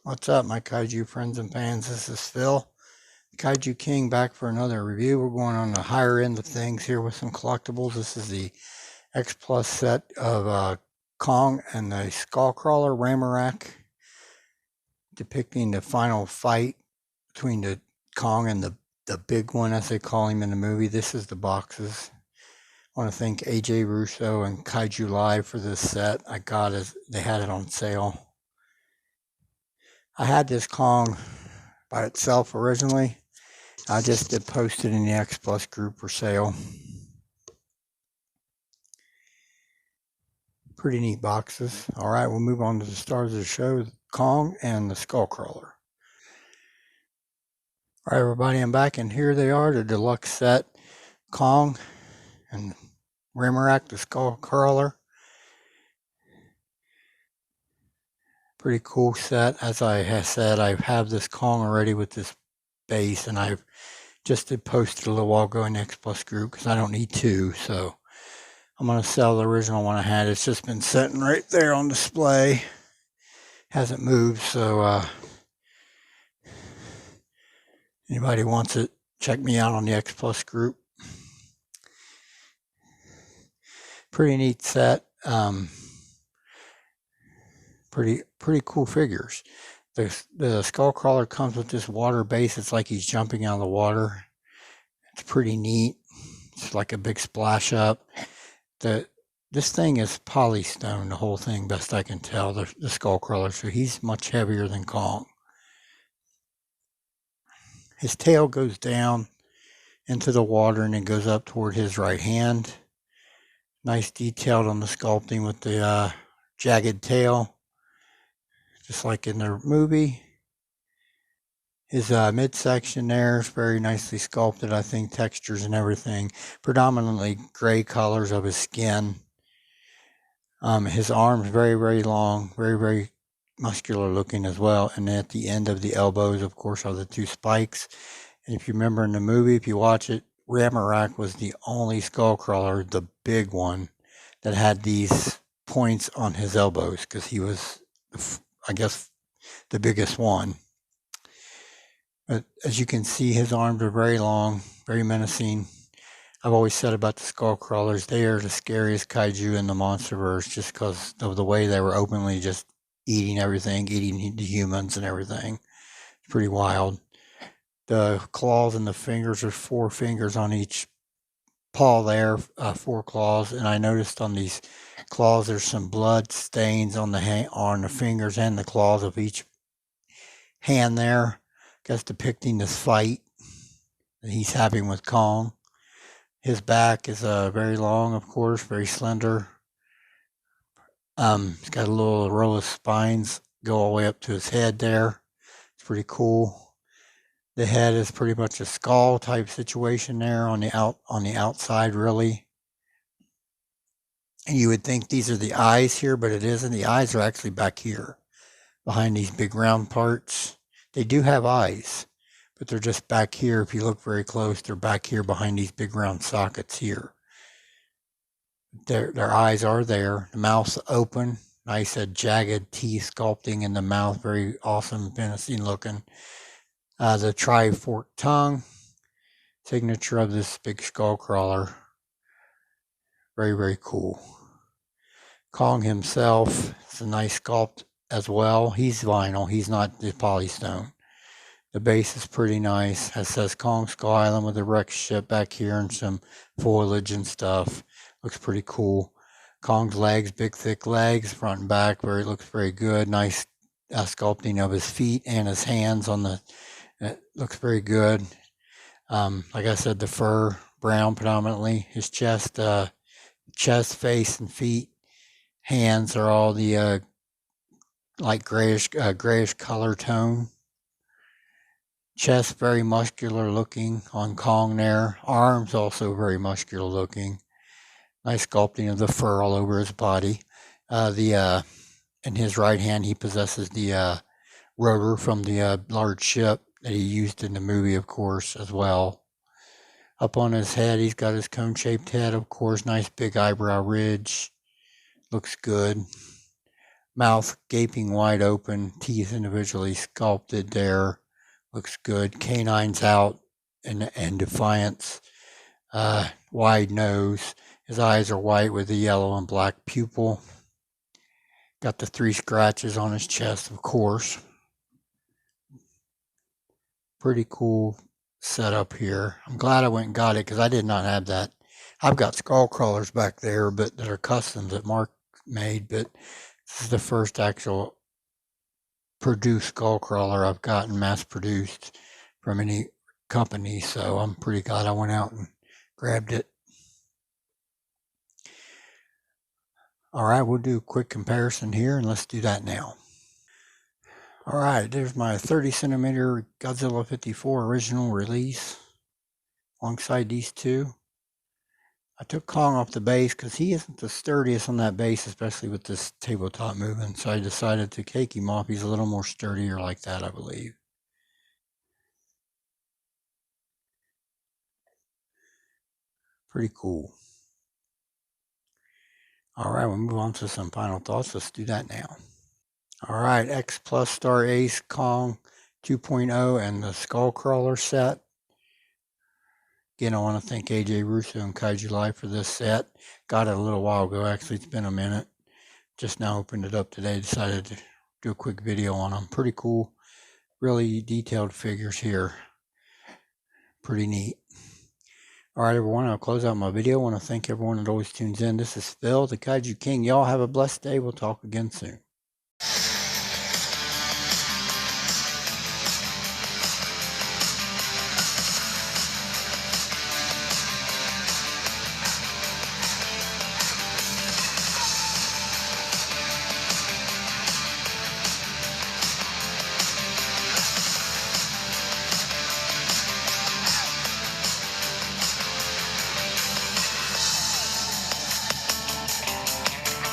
What's up, my kaiju friends and fans? This is Phil, Kaiju King, back for another review. We're going on the higher end of things here with some collectibles. This is the X Plus set of Kong and the Skullcrawler Ramarak, depicting the final fight between the Kong and the big one, as they call him in the movie. This is the boxes. I want to thank AJ Russo and Kaiju Live for this set. I got it. They had it on sale. I had this Kong by itself originally. I just did post it in the X Plus group for sale. Pretty neat boxes. All right, we'll move on to the stars of the show, Kong and the Skullcrawler. All right, everybody, I'm back, and here they are, the deluxe set, Kong and Ramarak, the Skullcrawler. Pretty cool set. As I have said, I have this Kong already with this base, and I've just did post it a little while ago in the X Plus group because I don't need two, so I'm going to sell the original one I had. It's just been sitting right there on display. Hasn't moved, so anybody wants it, check me out on the X Plus group. Pretty neat set. Pretty cool figures. The Skullcrawler comes with this water base. It's like he's jumping out of the water. It's pretty neat. It's like a big splash up. This thing is polystone, the whole thing, best I can tell, the Skullcrawler, so he's much heavier than Kong. His tail goes down into the water and it goes up toward his right hand. Nice detailed on the sculpting with the jagged tail, just like in the movie. His midsection there is very nicely sculpted, I think, textures and everything. Predominantly gray colors of his skin. His arms very, very long, very, very muscular looking as well. And at the end of the elbows, of course, are the two spikes. And if you remember in the movie, if you watch it, Ramarak was the only Skullcrawler, the big one, that had these points on his elbows because he was, I guess, the biggest one. But as you can see, his arms are very long, very menacing. I've always said about the Skullcrawlers, they are the scariest kaiju in the Monsterverse just because of the way they were openly just eating everything, eating the humans and everything. It's pretty wild. The claws and the fingers, are 4 fingers on each paw there, 4 claws. And I noticed on these claws there's some blood stains on the fingers and the claws of each hand there. I guess depicting this fight that he's having with Kong. His back is very long, of course, very slender. He's got a little row of spines go all the way up to his head there. It's pretty cool. The head is pretty much a skull type situation there on the outside, really. And you would think these are the eyes here, but it isn't. The eyes are actually back here, behind these big round parts. They do have eyes, but they're just back here. If you look very close, they're back here behind these big round sockets here. Their eyes are there. The mouth's open. Nice jagged teeth sculpting in the mouth. Very awesome, menacing looking. The tri-forked tongue. Signature of this big Skullcrawler. Very, very cool. Kong himself is a nice sculpt as well. He's vinyl. He's not the polystone. The base is pretty nice. It says Kong Skull Island with a wrecked ship back here and some foliage and stuff. Looks pretty cool. Kong's legs, big thick legs, front and back. Looks very good. Nice sculpting of his feet and his hands on the. It looks very good. Like I said, the fur brown predominantly. His chest, face, and feet, hands are all the light grayish color tone. Chest very muscular looking on Kong there. Arms also very muscular looking. Nice sculpting of the fur all over his body. In his right hand, he possesses the rotor from the large ship that he used in the movie, of course, as well. Up on his head, he's got his cone-shaped head, of course. Nice big eyebrow ridge. Looks good. Mouth gaping wide open, teeth individually sculpted there. Looks good. Canines out and defiance. Wide nose. His eyes are white with a yellow and black pupil. Got the 3 scratches on his chest, of course. Pretty cool setup here. I'm glad I went and got it because I did not have that. I've got skull crawlers back there, but that are customs that Mark made, but this is the first actual produced skull crawler I've gotten mass produced from any company, so I'm pretty glad I went out and grabbed it. All right, we'll do a quick comparison here, and let's do that now. All right, there's my 30 centimeter Godzilla 54 original release alongside these two. I took Kong off the base because he isn't the sturdiest on that base, especially with this tabletop moving. So I decided to take him off. He's a little more sturdier like that, I believe. Pretty cool. All right, we'll move on to some final thoughts. Let's do that now. All right, X Plus Star Ace Kong 2.0 and the Skullcrawler set. Again, I want to thank AJ Russo and Kaiju Live for this set. Got it a little while ago. Actually, it's been a minute. Just now opened it up today. Decided to do a quick video on them. Pretty cool. Really detailed figures here. Pretty neat. All right, everyone. I'll close out my video. I want to thank everyone that always tunes in. This is Phil, the Kaiju King. Y'all have a blessed day. We'll talk again soon.